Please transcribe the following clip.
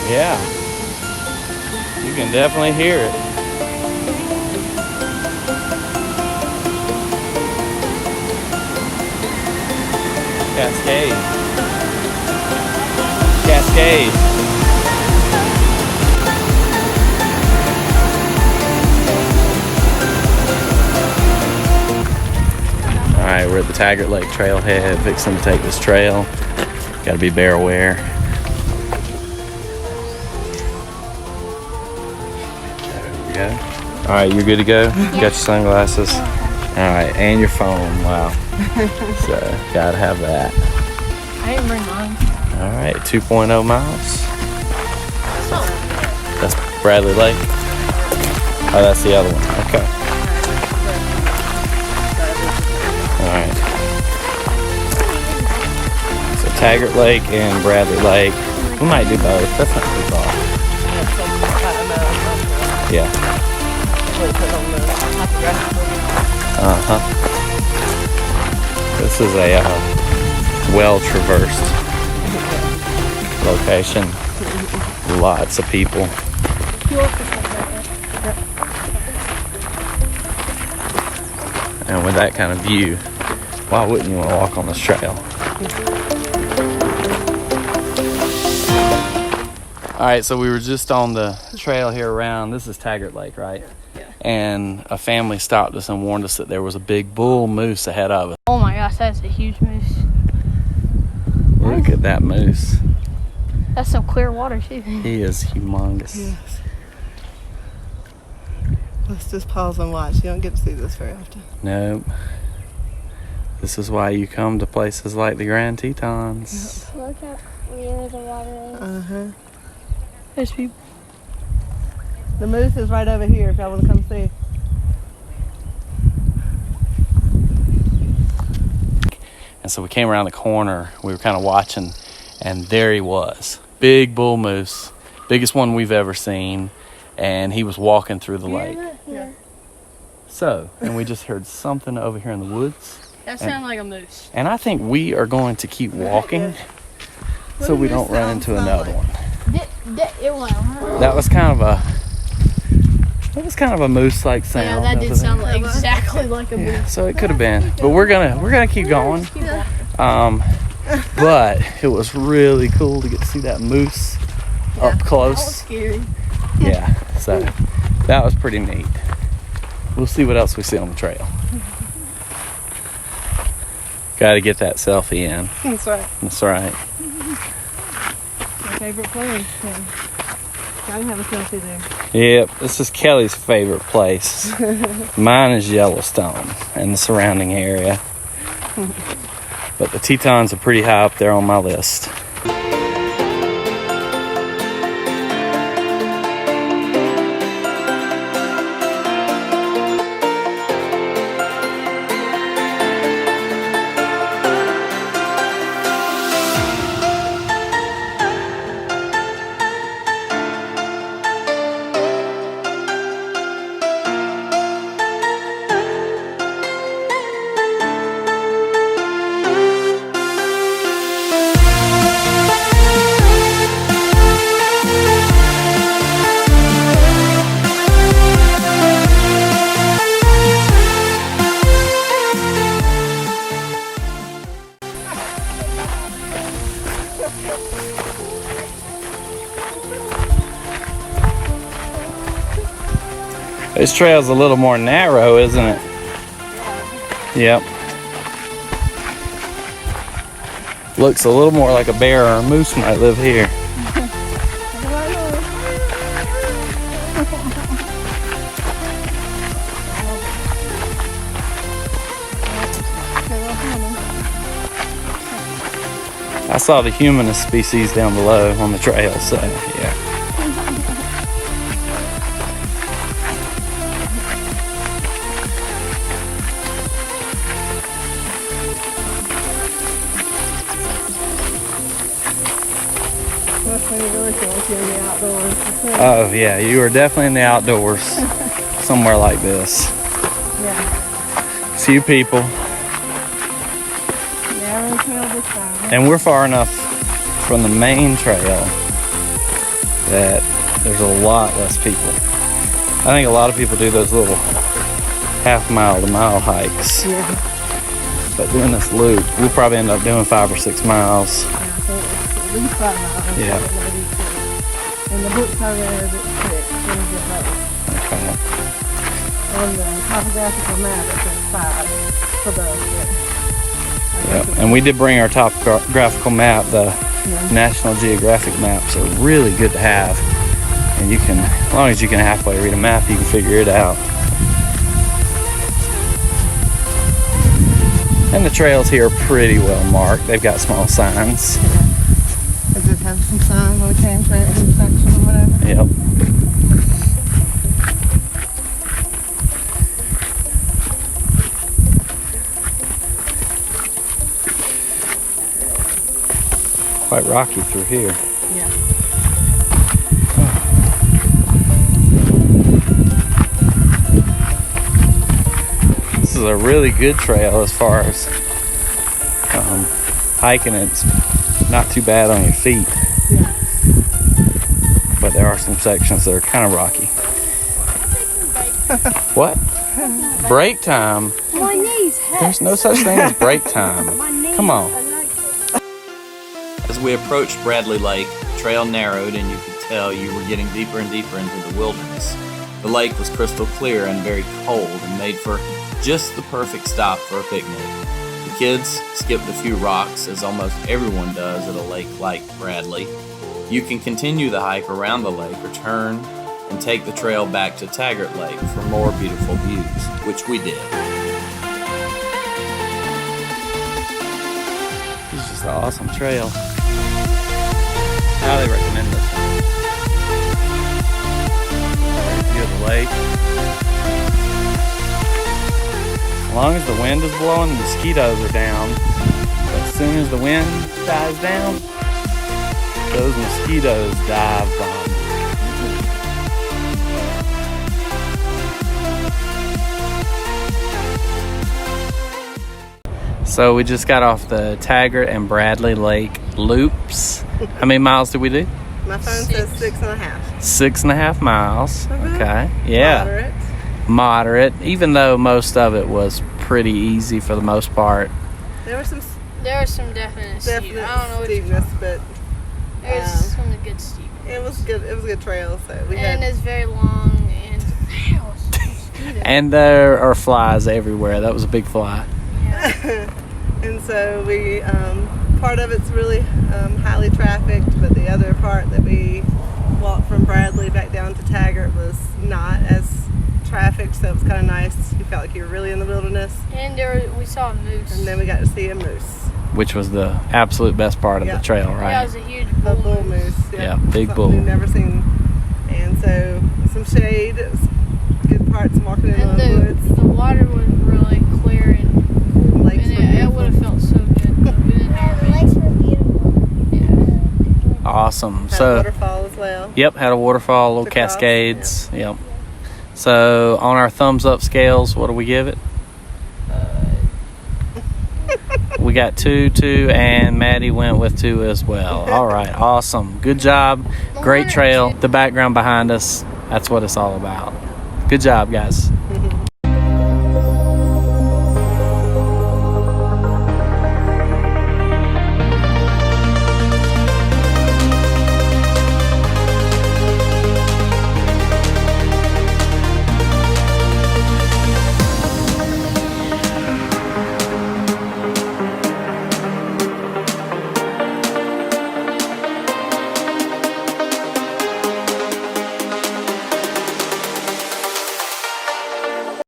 Yeah. You can definitely hear it. Cascade. Cascade. Alright, we're at the Taggert Lake trailhead, fixing to take this trail. Gotta be bear aware. There we go. Alright, you're good to go? You got your sunglasses? Alright, and your phone. Wow. So, gotta have that. I didn't bring mine. Alright, 2.0 miles. That's Bradley Lake. Oh, that's the other one. Okay. Alright. So Taggert Lake and Bradley Lake. We might do both. That's not too far. Yeah. Uh-huh. This is a well-traversed location. Lots of people. And with that kind of view, why wouldn't you want to walk on this trail? Alright, so we were just on the trail here around, this is Taggert Lake, right? Yeah. And a family stopped us and warned us that there was a big bull moose ahead of us. Oh my gosh, that's a huge moose. Look at that moose. That's some clear water too. He is humongous. Yes. Let's just pause and watch. You don't get to see this very often. Nope. This is why you come to places like the Grand Tetons. Look how clear the water is. Uh-huh. There's people. The moose is right over here if y'all want to come see. And so we came around the corner, we were kind of watching, and there he was. Big bull moose, biggest one we've ever seen, and he was walking through the lake. Yeah. So, and we just heard something over here in the woods. That sounded like a moose. And I think we are going to keep walking so we don't run into another one. That was kind of a moose-like sound. Yeah, that did sound like exactly like a moose. Yeah, so it could have been, but we're gonna keep going. But it was really cool to get to see that moose up close. That was scary. Yeah, so that was pretty neat. We'll see what else we see on the trail. Got to get that selfie in. That's right. That's right. My favorite place. Yeah. Gotta have a selfie there. Yep, this is Kelly's favorite place. Mine is Yellowstone and the surrounding area. But the Tetons are pretty high up there on my list. This trail's a little more narrow, isn't it? Yep. Looks a little more like a bear or a moose might live here. I saw the humanist species down below on the trail, so yeah. Oh yeah, you are definitely in the outdoors somewhere like this. Yeah. Few people. Narrow trail this time. And we're far enough from the main trail that there's a lot less people. I think a lot of people do those little half-mile to mile hikes. Yeah. But doing this loop, we'll probably end up doing 5 or 6 miles. Yeah, I think it's at least 5 miles. Yeah. Maybe 6. And the book's over there is at 6. When you get those. Okay. On the topographical map, it says 5 for those. Yep. And we did bring our topographical map. The National Geographic maps are really good to have. And you can, as long as you can halfway read a map, you can figure it out. And the trails here are pretty well marked. They've got small signs. Yeah. It just has some signs on the campsite intersection or whatever. Yep. Quite rocky through here. Yeah. This is a really good trail as far as hiking. It's not too bad on your feet. Yeah. But there are some sections that are kind of rocky. What? Break time? My knees hurt. There's no such thing as break time. My knees Come on. are like- As we approached Bradley Lake, the trail narrowed and you could tell you were getting deeper and deeper into the wilderness. The lake was crystal clear and very cold and made for just the perfect stop for a picnic. The kids skipped a few rocks, as almost everyone does at a lake like Bradley. You can continue the hike around the lake or turn and take the trail back to Taggert Lake for more beautiful views, which we did. This is just an awesome trail. Highly recommend this one. View of the lake. As long as the wind is blowing, the mosquitoes are down. But as soon as the wind dies down, those mosquitoes dive bomb. So we just got off the Taggert and Bradley Lake loops. How many miles did we do? My phone says 6.5. 6.5 miles. Mhm. Okay. Yeah. Moderate. Moderate. Even though most of it was pretty easy for the most part. There was some There was some definite steep. definite I don't know what steepness, but There was some good steep. it was good. It was a good trail. So we And had. it's very long and ow, it's a mosquito. And there are flies everywhere. That was a big fly. Yeah. And so we, part of it's really highly trafficked, but the other part that we walked from Bradley back down to Taggert was not as trafficked, so it was kind of nice. You felt like you were really in the wilderness. And we saw a moose. And then we got to see a moose, Which was the absolute best part of Yeah. the trail, Yeah, it right? was a huge a bull, bull moose. Yeah, big something bull. we've never seen. And so some shade, it was good parts walking in And the woods. the water was really clear and cool. Lakes And were it beautiful. would have felt so good. But we didn't Yeah, have the rain. lakes were beautiful. Yeah. Awesome. Had a So, waterfall as well. yep, had a waterfall, little To cross, cascades. Yep. So, on our thumbs up scales, what do we give it? We got 2, 2, and Maddie went with 2 as well. All right, awesome. Good job. Great trail. The background behind us, that's what it's all about. Good job, guys.